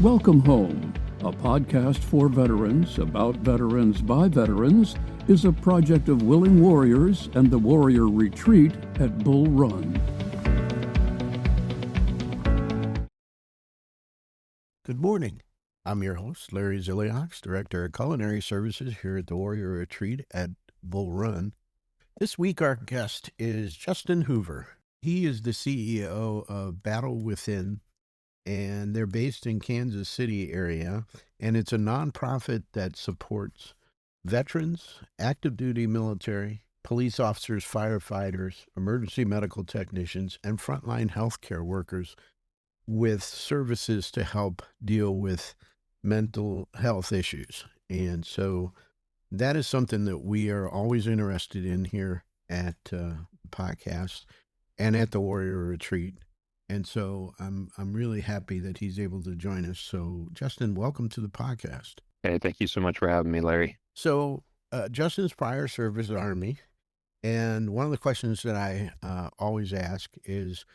Welcome Home, a podcast for veterans about veterans by veterans, is a project of Willing Warriors and the Warrior Retreat at Bull Run. Good morning. I'm your host, Larry Ziliox, Director of Culinary Services here at the Warrior Retreat at Bull Run. This week, our guest is Justin Hoover. He is the CEO of Battle Within, and they're based in Kansas City area, and it's a nonprofit that supports veterans, active duty military, police officers, firefighters, emergency medical technicians, and frontline healthcare workers with services to help deal with mental health issues. And so that is something that we are always interested in here at podcast and at the Warrior Retreat. And so I'm really happy that he's able to join us. So Justin, welcome to the podcast. Hey, thank you so much for having me, Larry. So Justin's prior service Army. And one of the questions that I always ask is,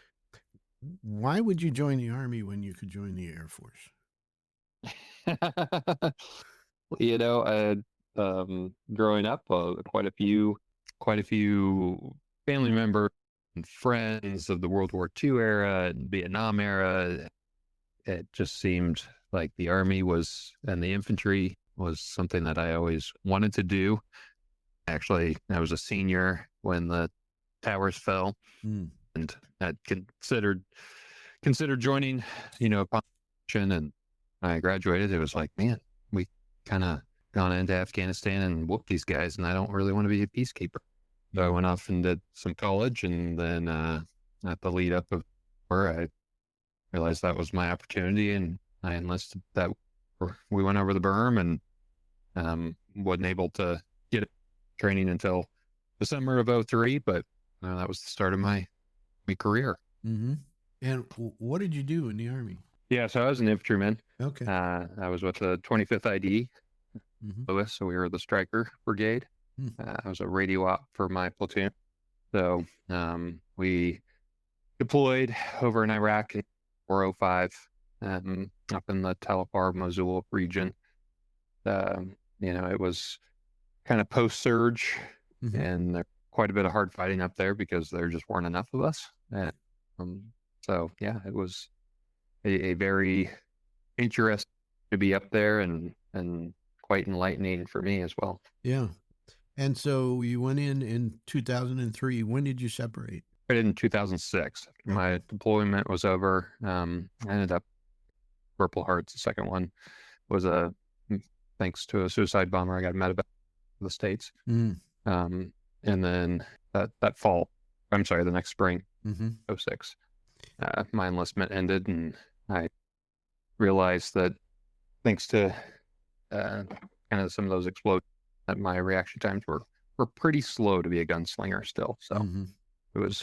why would you join the Army when you could join the Air Force? Growing up, quite a few family members and friends of the World War II era and Vietnam era. It just seemed like the Army and the infantry was something that I always wanted to do. Actually, I was a senior when the towers fell, and I considered joining, a competition, and I graduated. It was like, man, we kind of gone into Afghanistan and whooped these guys, and I don't really want to be a peacekeeper. So I went off and did some college, and then at the lead up of where I realized that was my opportunity, and I enlisted. That we went over the berm, and wasn't able to get training until December of 2003, but that was the start of my career. Mm-hmm. And what did you do in the Army? Yeah, so I was an infantryman. Okay. I was with the 25th ID, Lewis, so we were the Striker Brigade. I was a radio op for my platoon. So we deployed over in Iraq in 405, up in the Tel Afar, Mosul region. It was kind of post-surge, and there quite a bit of hard fighting up there because there just weren't enough of us. And it was a very interesting to be up there and quite enlightening for me as well. Yeah. And so you went in 2003. When did you separate? I did in 2006. My deployment was over. I ended up Purple Hearts. The second one was thanks to a suicide bomber. I got medevac to the States. And then that fall, the next spring, 06, my enlistment ended, and I realized that thanks to kind of some of those explosions, that my reaction times were pretty slow to be a gunslinger still. So it was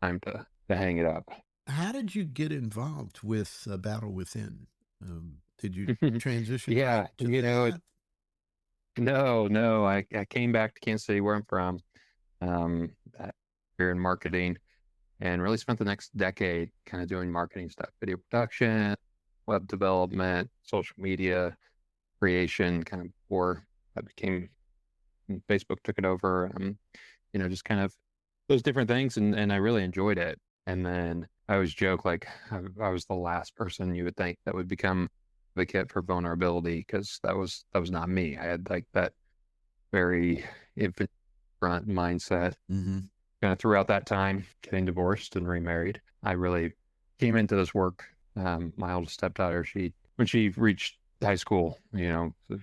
time to hang it up. How did you get involved with Battle Within? Did you transition? Yeah, No. I came back to Kansas City, where I'm from, here in marketing, and really spent the next decade kind of doing marketing stuff, video production, web development, social media creation, kind of before Facebook took it over, just kind of those different things. And I really enjoyed it. And then I always joke, like I was the last person you would think that would become the advocate for vulnerability, because that was not me. I had like that very infant front mindset. Kind of throughout that time, getting divorced and remarried, I really came into this work. My oldest stepdaughter, when she reached high school,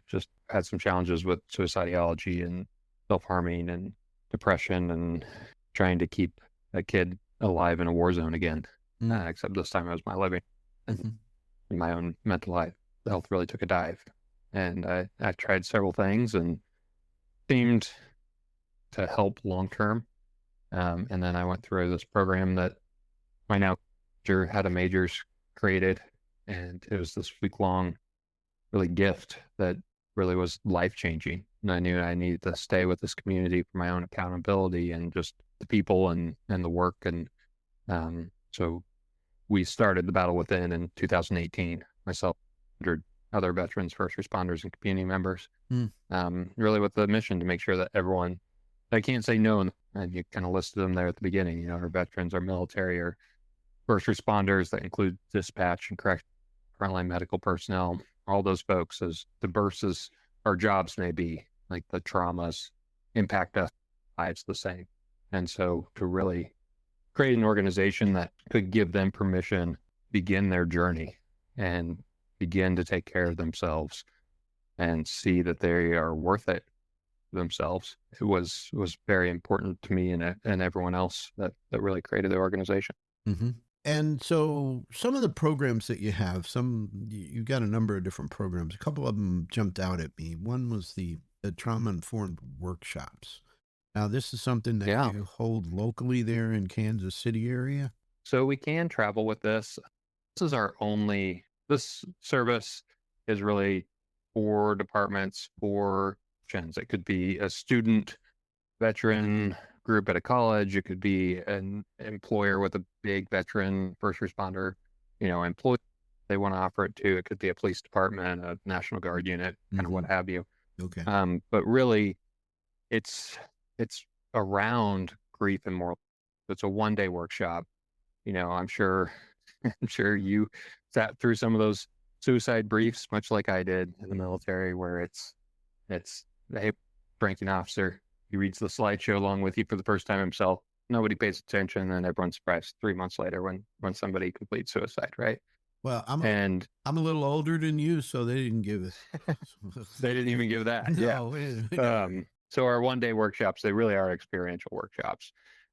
just had some challenges with suicidality and self-harming and depression, and trying to keep a kid alive in a war zone again. Except this time it was my living, and my own mental health really took a dive. And I tried several things and seemed to help long-term. And then I went through this program that my now had a majors created, and it was this week-long really gift that really was life-changing. And I knew I needed to stay with this community for my own accountability and just the people and the work. And so we started the Battle Within in 2018, myself 100 other veterans, first responders, and community members. Mm. Really with the mission to make sure that everyone, I can't say no, and you kind of listed them there at the beginning, our veterans, our military, our first responders, that include dispatch and correct frontline medical personnel, all those folks, as diverse as our jobs may be, like the traumas impact us lives the same. And so to really create an organization that could give them permission, begin their journey and begin to take care of themselves and see that they are worth it themselves, it was very important to me and everyone else that really created the organization. Mm-hmm. And so some of the programs that you have, you got a number of different programs. A couple of them jumped out at me. One was the trauma-informed workshops. Now, this is something that you hold locally there in Kansas City area? So we can travel with this. This service is really for departments, for options. It could be a student veteran group at a college. It could be an employer with a big veteran first responder, employee they want to offer it to. It could be a police department, a National Guard unit, kind of what have you. Okay. But really, it's around grief and moral. It's a 1-day workshop. I'm sure you sat through some of those suicide briefs, much like I did in the military, where it's hey, ranking officer, he reads the slideshow along with you for the first time himself. Nobody pays attention, and everyone's surprised 3 months later when somebody completes suicide, right? Well, I'm a little older than you, so they didn't give us. They didn't even give that. No. Yeah. So our 1-day workshops, they really are experiential workshops.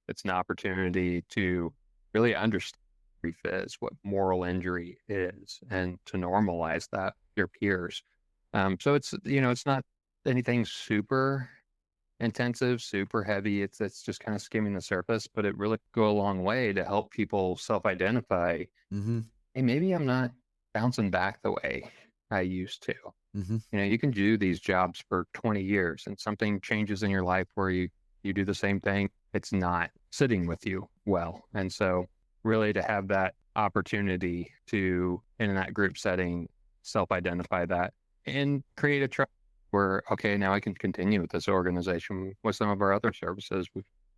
It's an opportunity to really understand what grief is, what moral injury is, and to normalize that with your peers. So it's not anything super intensive, super heavy. It's just kind of skimming the surface, but it really go a long way to help people self-identify. Mm-hmm. Hey, maybe I'm not bouncing back the way I used to. Mm-hmm. You can do these jobs for 20 years and something changes in your life where you do the same thing. It's not sitting with you well. And so really to have that opportunity to, in that group setting, self-identify that and create a trust where, okay, now I can continue with this organization with some of our other services.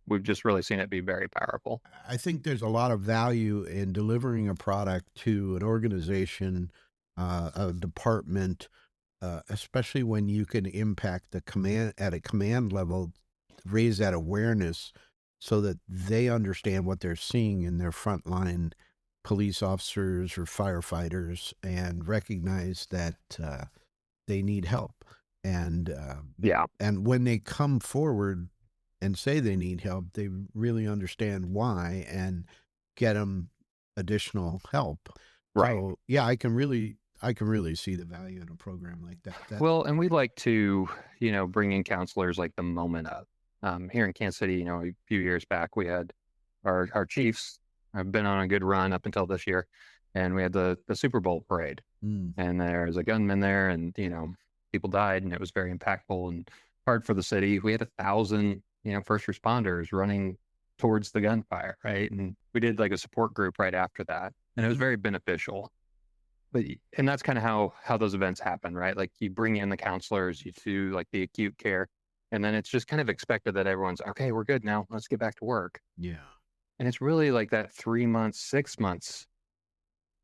We've just really seen it be very powerful. I think there's a lot of value in delivering a product to an organization, a department, especially when you can impact the command at a command level, raise that awareness so that they understand what they're seeing in their frontline police officers or firefighters and recognize that they need help. And and when they come forward and say they need help, they really understand why and get them additional help. Right. So yeah, I can really see the value in a program like that. Well, and we like to, bring in counselors like the moment of. Here in Kansas City, a few years back, we had our chiefs have been on a good run up until this year, and we had the Super Bowl parade, and there was a gunman there, and people died, and it was very impactful and hard for the city. We had 1,000, first responders running towards the gunfire, right? And we did like a support group right after that, and it was very beneficial. And that's kind of how those events happen, right? Like you bring in the counselors, you do like the acute care, and then it's just kind of expected that everyone's okay, we're good now, let's get back to work. Yeah. And it's really like that 3 months, 6 months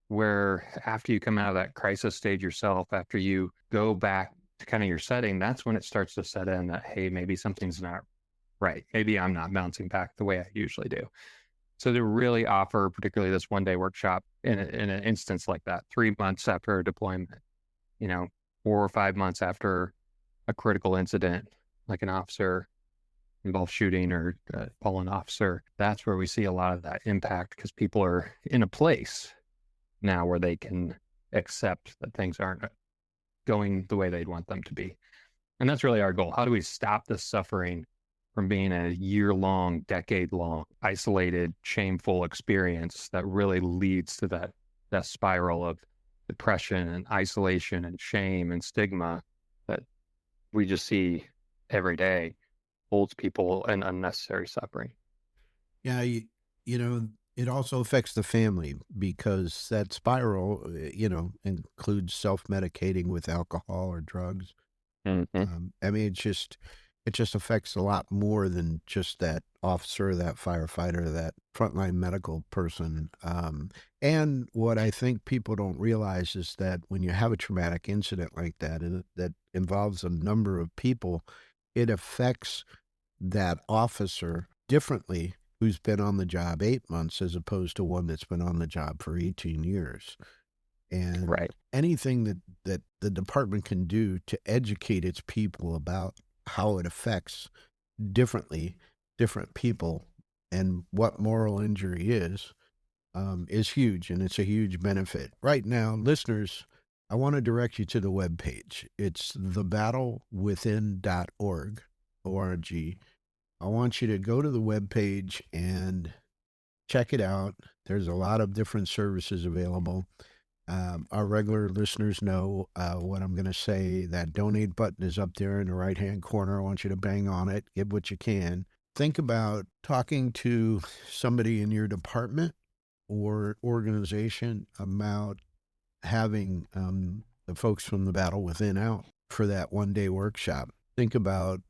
where after you come out of that crisis stage yourself, after you go back to kind of your setting, that's when it starts to set in that, hey, maybe something's not right. Maybe I'm not bouncing back the way I usually do. So to really offer, particularly this 1-day workshop in an instance like that, 3 months after a deployment, 4 or 5 months after a critical incident, like an officer involved shooting or fallen officer, that's where we see a lot of that impact because people are in a place now where they can accept that things aren't going the way they'd want them to be. And that's really our goal. How do we stop this suffering from being a year-long, decade-long, isolated, shameful experience that really leads to that spiral of depression and isolation and shame and stigma that we just see every day, holds people in unnecessary suffering. Yeah, It also affects the family because that spiral, includes self-medicating with alcohol or drugs. Hmm. I mean, it just affects a lot more than just that officer, that firefighter, that frontline medical person. And what I think people don't realize is that when you have a traumatic incident like that, and that involves a number of people, it affects that officer differently who's been on the job 8 months as opposed to one that's been on the job for 18 years. And Right. anything that the department can do to educate its people about how it affects differently different people and what moral injury is huge, and it's a huge benefit. Right now, listeners, I want to direct you to the webpage. It's thebattlewithin.org, O-R-G. I want you to go to the webpage and check it out. There's a lot of different services available. Our regular listeners know what I'm going to say. That donate button is up there in the right-hand corner. I want you to bang on it. Give what you can. Think about talking to somebody in your department or organization about having the folks from the Battle Within out for that one-day workshop. Think about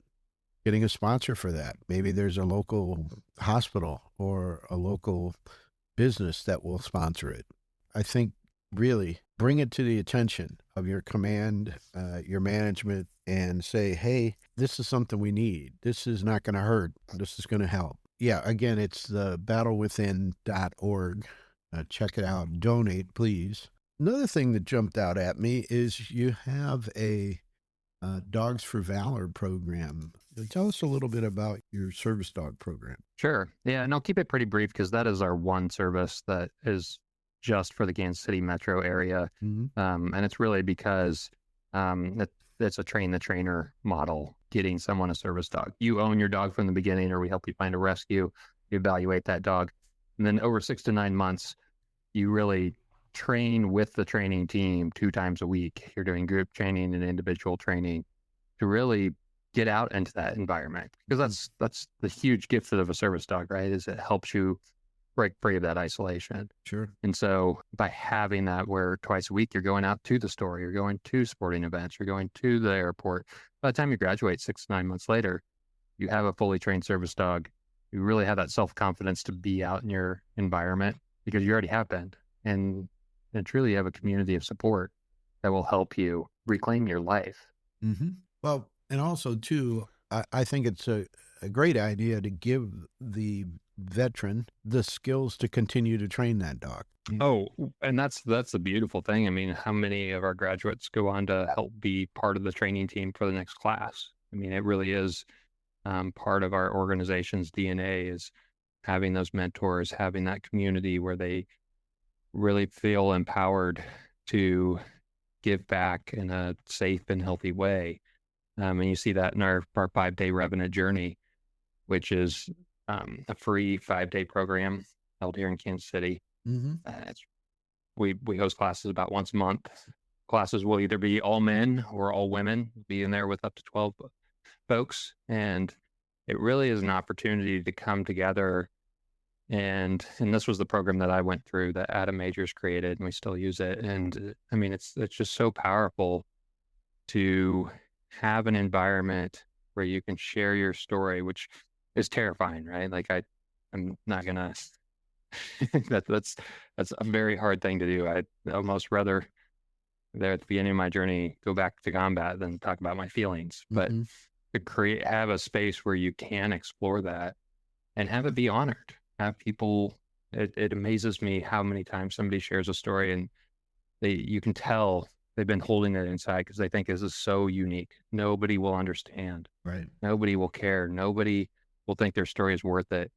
getting a sponsor for that. Maybe there's a local hospital or a local business that will sponsor it. I think really bring it to the attention of your command, your management, and say, hey, this is something we need. This is not going to hurt. This is going to help. Yeah, again, it's the battlewithin.org. Check it out. Donate, please. Another thing that jumped out at me is you have a Dogs for Valor program. Tell us a little bit about your service dog program. Sure. Yeah, and I'll keep it pretty brief because that is our one service that is just for the Kansas City metro area. And it's really because it's a train the trainer model, getting someone a service dog. You own your dog from the beginning, or we help you find a rescue, you evaluate that dog. And then over 6 to 9 months, you really train with the training team 2 times a week. You're doing group training and individual training to really get out into that environment, because that's the huge gift of a service dog, right? Is it helps you break free of that isolation. Sure. And so by having that, where twice a week you're going out to the store, you're going to sporting events, you're going to the airport, by the time you graduate 6 to 9 months later, you have a fully trained service dog. You really have that self-confidence to be out in your environment because you already have been. And truly you have a community of support that will help you reclaim your life. Well, and also too, I think it's a great idea to give the veteran the skills to continue to train that dog. Oh, and that's the beautiful thing. I mean, how many of our graduates go on to help be part of the training team for the next class? I mean, it really is part of our organization's DNA, is having those mentors, having that community where they really feel empowered to give back in a safe and healthy way. And you see that in our 5-day Revenant Journey, which is a free 5-day program held here in Kansas City. We host classes about once a month. Classes will either be all men or all women, be in there with up to 12 folks. And it really is an opportunity to come together. And this was the program that I went through that Adam Majors created, and we still use it. And I mean, it's just so powerful to have an environment where you can share your story, which is terrifying, right? Like I'm not gonna that's a very hard thing to do. I'd almost rather, there at the beginning of my journey, go back to combat than talk about my feelings. But to have a space where you can explore that and have it be honored. Have people, it amazes me how many times somebody shares a story and you can tell they've been holding it inside because they think this is so unique. Nobody will understand. Right. Nobody will care. Nobody will think their story is worth it.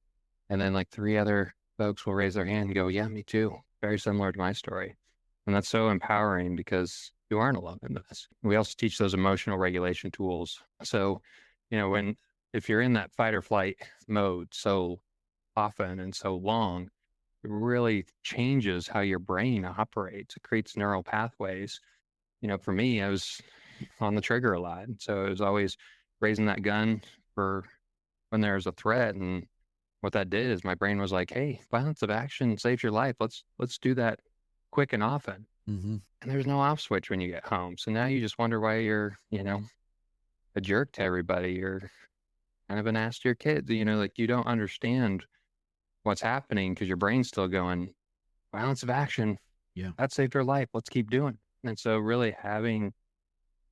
And then like 3 other folks will raise their hand and go, yeah, me too. Very similar to my story. And that's so empowering because you aren't alone in this. We also teach those emotional regulation tools. So, if you're in that fight or flight mode so often and so long, it really changes how your brain operates. It creates neural pathways. For me, I was on the trigger a lot. So it was always raising that gun for when there was a threat. And what that did is my brain was like, hey, violence of action saves your life. Let's do that quick and often. Mm-hmm. And there's no off switch when you get home. So now you just wonder why you're, a jerk to everybody. You're kind of an ass to your kids. Like you don't understand what's happening because your brain's still going, violence of action. Yeah. That saved her life. Let's keep doing it. And so really having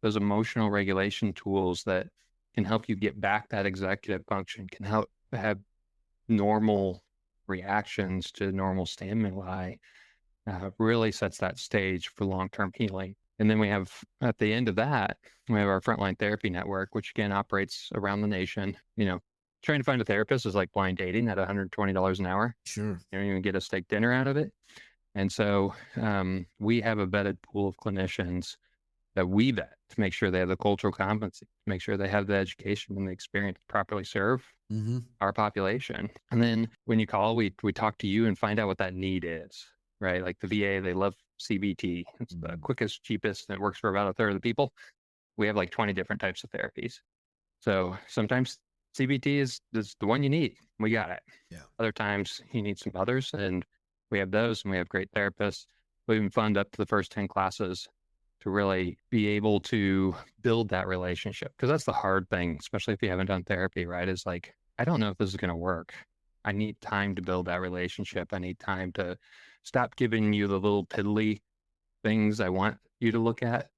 those emotional regulation tools that can help you get back that executive function, can help have normal reactions to normal stimuli, really sets that stage for long-term healing. And then we have, at the end of that, we have our Frontline Therapy Network, which again operates around the nation. Trying to find a therapist is like blind dating at $120 an hour. Sure. You don't even get a steak dinner out of it. And so we have a vetted pool of clinicians that we vet to make sure they have the cultural competency, to make sure they have the education and the experience to properly serve our population. And then when you call, we talk to you and find out what that need is, right? Like the VA, they love CBT. It's the quickest, cheapest, and it works for about a third of the people. We have like 20 different types of therapies. So sometimes CBT is the one you need. We got it. Yeah. Other times you need some others, and we have those, and we have great therapists. We even fund up to the first 10 classes to really be able to build that relationship. Because that's the hard thing, especially if you haven't done therapy, right? Is like, I don't know if this is going to work. I need time to build that relationship. I need time to stop giving you the little piddly things I want you to look at,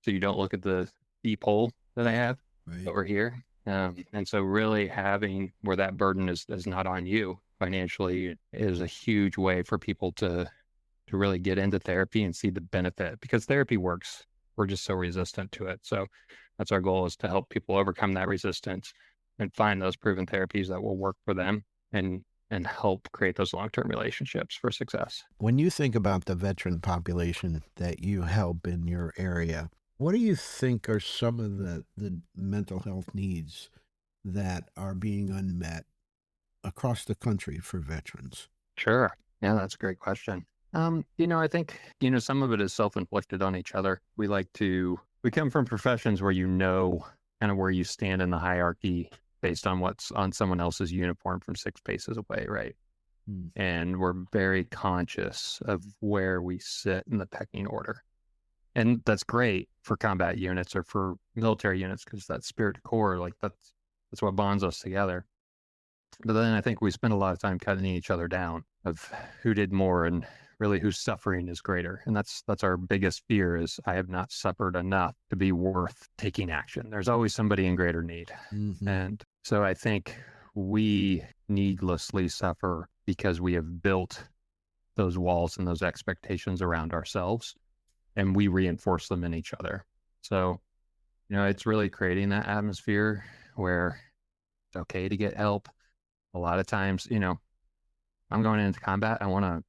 so you don't look at the deep hole that I have over here. And so really having where that burden is not on you financially is a huge way for people to really get into therapy and see the benefit, because therapy works. We're just so resistant to it. So that's our goal, is to help people overcome that resistance and find those proven therapies that will work for them and help create those long-term relationships for success. When you think about the veteran population that you help in your area, what do you think are some of the mental health needs that are being unmet across the country for veterans? Sure. Yeah, that's a great question. I think, some of it is self-inflicted on each other. We come from professions where kind of where you stand in the hierarchy based on what's on someone else's uniform from 6 paces away, right? And we're very conscious of where we sit in the pecking order. And that's great for combat units or for military units, because that spirit core, like that's what bonds us together. But then I think we spend a lot of time cutting each other down of who did more and really whose suffering is greater. And that's our biggest fear, is I have not suffered enough to be worth taking action. There's always somebody in greater need. And so I think we needlessly suffer because we have built those walls and those expectations around ourselves, and we reinforce them in each other. So, it's really creating that atmosphere where it's okay to get help. A lot of times, I'm going into combat, I want to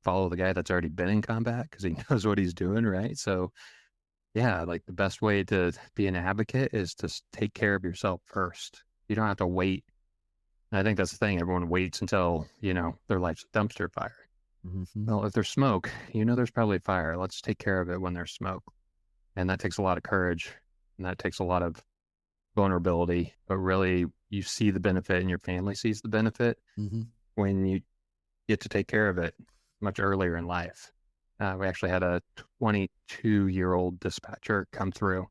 follow the guy that's already been in combat because he knows what he's doing, right? So, yeah, like the best way to be an advocate is to take care of yourself first. You don't have to wait. And I think that's the thing. Everyone waits until, their life's a dumpster fire. Well, if there's smoke, there's probably fire. Let's take care of it when there's smoke. And that takes a lot of courage, and that takes a lot of vulnerability, but really you see the benefit and your family sees the benefit when you get to take care of it much earlier in life. We actually had a 22-year-old dispatcher come through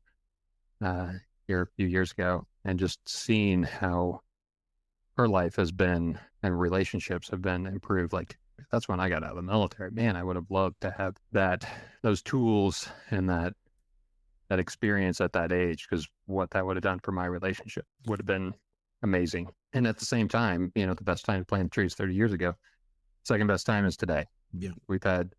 here a few years ago, and just seeing how her life has been and relationships have been improved. Like, that's when I got out of the military. Man, I would have loved to have those tools and that experience at that age, because what that would have done for my relationship would have been amazing. And at the same time, the best time to plant trees 30 years ago, second best time is today. Yeah. We've had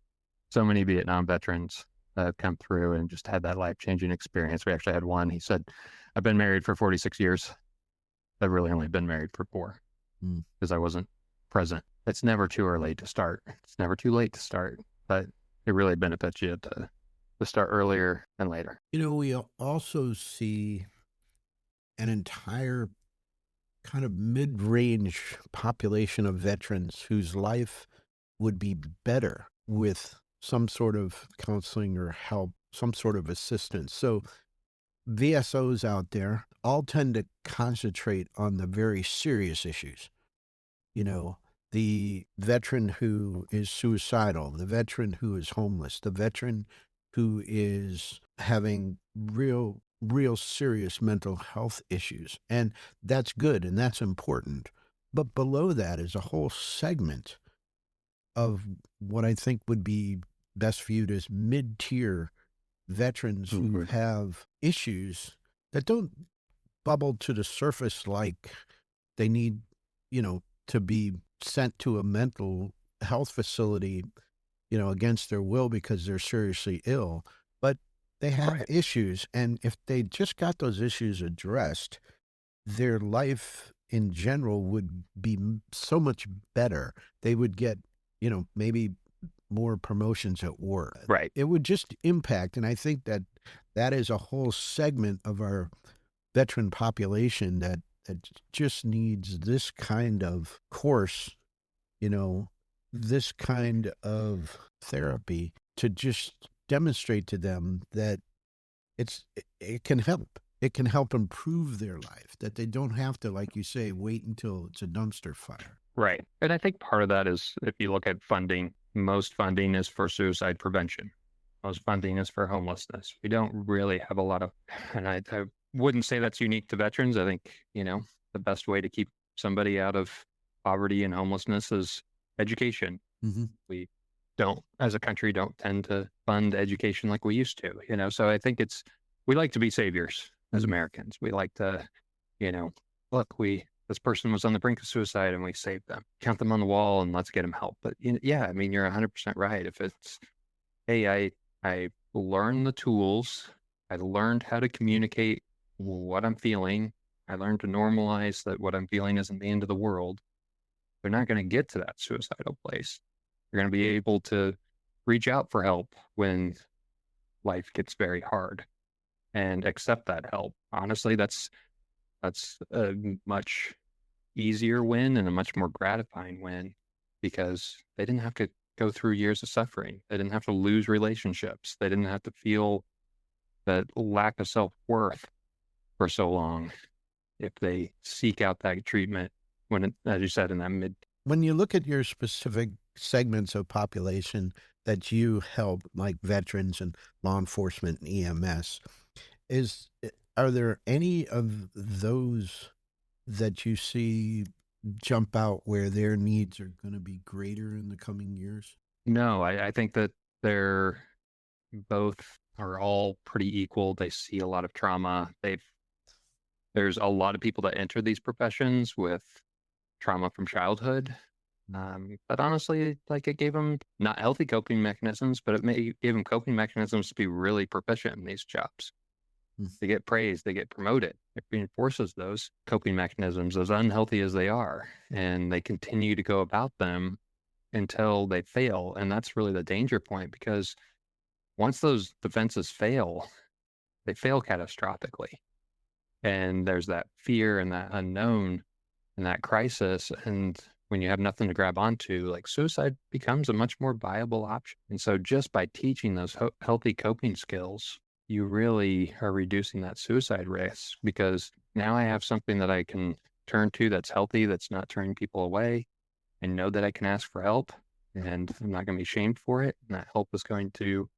so many Vietnam veterans that have come through and just had that life-changing experience. We actually had one, he said, I've been married for 46 years. I've really only been married for 4 because I wasn't present. It's never too early to start. It's never too late to start, but it really benefits you to start earlier and later. We also see an entire kind of mid-range population of veterans whose life would be better with some sort of counseling or help, some sort of assistance. So VSOs out there all tend to concentrate on the very serious issues. the veteran who is suicidal, the veteran who is homeless, the veteran who is having real serious mental health issues. And that's good and that's important. But below that is a whole segment of what I think would be best viewed as mid-tier veterans who have issues that don't bubble to the surface like they need, to be sent to a mental health facility, against their will because they're seriously ill. But they have issues. And if they just got those issues addressed, their life in general would be so much better. They would get, maybe more promotions at work. Right. It would just impact. And I think that is a whole segment of our veteran population that just needs this kind of course, this kind of therapy to just demonstrate to them that it can help. It can help improve their life, that they don't have to, like you say, wait until it's a dumpster fire. Right. And I think part of that is, if you look at funding, most funding is for suicide prevention. Most funding is for homelessness. We don't really have a lot of, and I wouldn't say that's unique to veterans. I think, the best way to keep somebody out of poverty and homelessness is education. Mm-hmm. We don't, as a country, don't tend to fund education like we used to, so I think we like to be saviors as Americans. We like to, look, this person was on the brink of suicide and we saved them. Count them on the wall and let's get them help. But yeah, I mean, you're 100% right. If it's, hey, I learned the tools, I learned how to communicate what I'm feeling, I learned to normalize that what I'm feeling isn't the end of the world, they're not going to get to that suicidal place. They're going to be able to reach out for help when life gets very hard and accept that help. Honestly, that's a much easier win and a much more gratifying win, because they didn't have to go through years of suffering. They didn't have to lose relationships. They didn't have to feel that lack of self-worth for so long if they seek out that treatment as you said, in that mid. When you look at your specific segments of population that you help, like veterans and law enforcement and EMS, are there any of those that you see jump out where their needs are going to be greater in the coming years? No, I think that they're both are all pretty equal. They see a lot of trauma. There's a lot of people that enter these professions with trauma from childhood. But honestly, like, it gave them not healthy coping mechanisms, but it gave them coping mechanisms to be really proficient in these jobs. They get praised, they get promoted. It reinforces those coping mechanisms, as unhealthy as they are, and they continue to go about them until they fail. And that's really the danger point, because once those defenses fail, they fail catastrophically. And there's that fear and that unknown and that crisis. And when you have nothing to grab onto, like, suicide becomes a much more viable option. And so just by teaching those healthy coping skills, you really are reducing that suicide risk, because now I have something that I can turn to that's healthy, that's not turning people away. I know that I can ask for help and I'm not going to be shamed for it. And that help is going to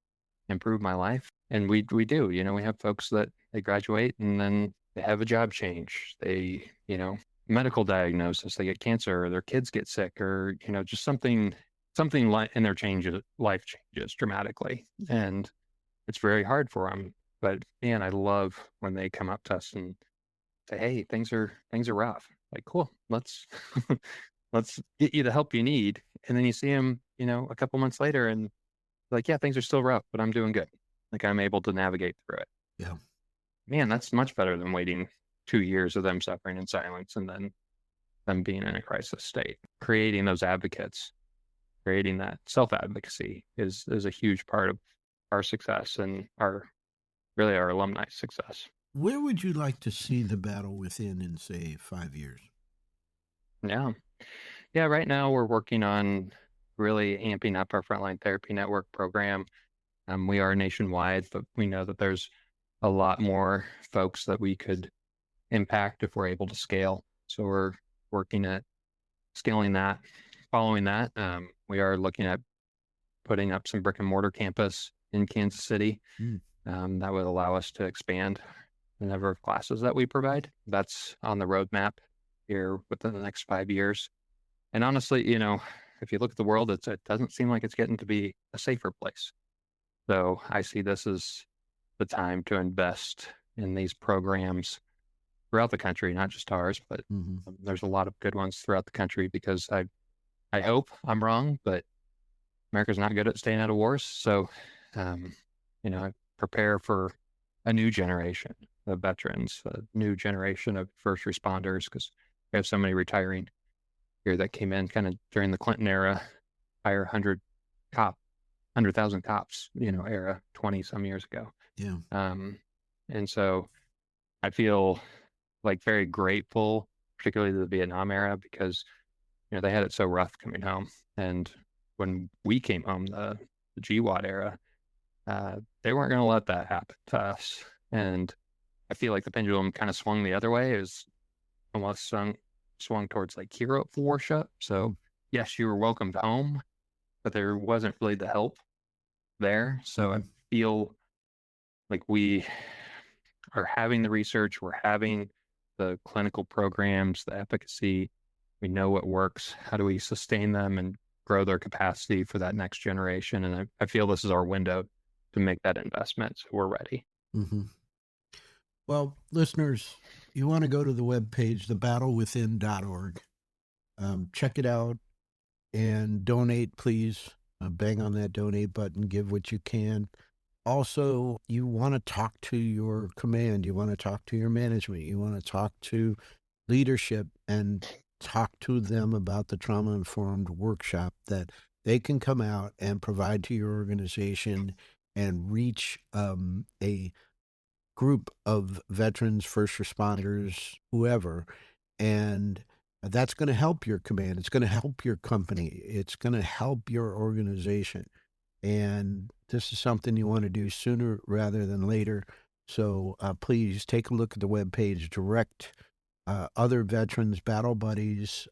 improve my life. And we do, we have folks that they graduate and then they have a job change. They, medical diagnosis, they get cancer, or their kids get sick, or, just something like in their life changes dramatically. And it's very hard for them. But man, I love when they come up to us and say, hey, things are rough. Like, cool, let's get you the help you need. And then you see them, a couple months later and like, yeah, things are still rough, but I'm doing good. Like, I'm able to navigate through it. Yeah. Man, that's much better than waiting 2 years of them suffering in silence and then them being in a crisis state. Creating those advocates, creating that self-advocacy is a huge part of our success and our alumni success. Where would you like to see the battle within in, say, 5 years? Yeah. Right now we're working on really amping up our Frontline Therapy Network program. We are nationwide, but we know that there's a lot more folks that we could impact if we're able to scale. So we're working at scaling that. Following that, we are looking at putting up some brick and mortar campus in Kansas City. That would allow us to expand the number of classes that we provide. That's on the roadmap here within the next 5 years. And honestly, if you look at the world, it doesn't seem like it's getting to be a safer place. So I see this as the time to invest in these programs throughout the country, not just ours, but there's a lot of good ones throughout the country, because I hope I'm wrong, but America's not good at staying out of wars. So, I prepare for a new generation of veterans, a new generation of first responders, because we have so many retiring here that came in kind of during the Clinton era, hire 100,000 cops, era 20 some years ago. Yeah. And so I feel like very grateful, particularly the Vietnam era, because, they had it so rough coming home. And when we came home, the GWAT era, they weren't going to let that happen to us. And I feel like the pendulum kind of swung the other way. It was almost swung towards like hero worship. So yes, you were welcomed home, but there wasn't really the help there. So I feel like we are having the research, we're having the clinical programs, the efficacy. We know what works. How do we sustain them and grow their capacity for that next generation? And I feel this is our window to make that investment. So we're ready. Well, listeners, you want to go to the webpage, thebattlewithin.org. Check it out and donate, please. Bang on that donate button, give what you can. Also, you want to talk to your command, you want to talk to your management, you want to talk to leadership and talk to them about the trauma-informed workshop that they can come out and provide to your organization and reach a group of veterans, first responders, whoever, and that's going to help your command. It's going to help your company. It's going to help your organization. And this is something you want to do sooner rather than later. So please take a look at the webpage, direct other veterans, battle buddies,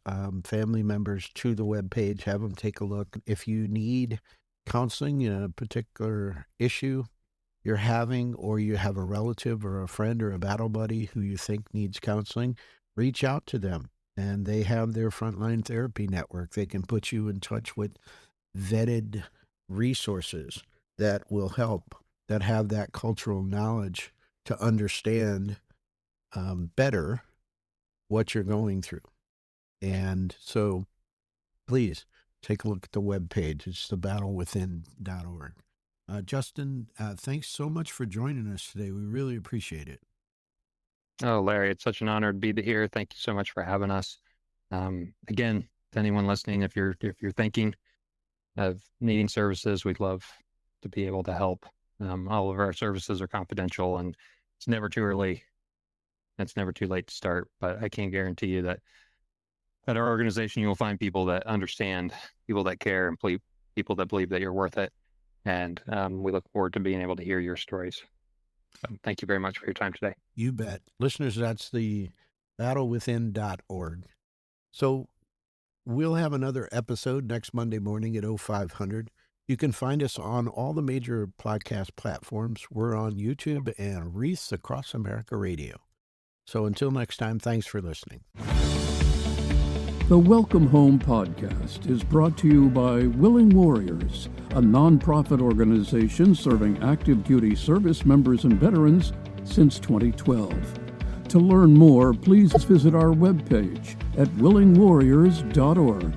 family members to the webpage, have them take a look. If you need counseling in a particular issue you're having, or you have a relative or a friend or a battle buddy who you think needs counseling, reach out to them. And they have their Frontline Therapy Network. They can put you in touch with vetted resources that will help, that have that cultural knowledge to understand better what you're going through. And so please take a look at the webpage. It's thebattlewithin.org. Justin, thanks so much for joining us today. We really appreciate it. Oh, Larry, it's such an honor to be here. Thank you so much for having us. Again, to anyone listening, if you're thinking of needing services, we'd love to be able to help. All of our services are confidential, and it's never too early. It's never too late to start, but I can guarantee you that at our organization, you will find people that understand, people that care, and people that believe that you're worth it. And we look forward to being able to hear your stories. So thank you very much for your time today. You bet. Listeners, that's the battlewithin.org. So we'll have another episode next Monday morning at 0500. You can find us on all the major podcast platforms. We're on YouTube and Wreaths Across America Radio. So until next time, thanks for listening. The Welcome Home podcast is brought to you by Willing Warriors, a nonprofit organization serving active duty service members and veterans since 2012. To learn more, please visit our webpage at willingwarriors.org.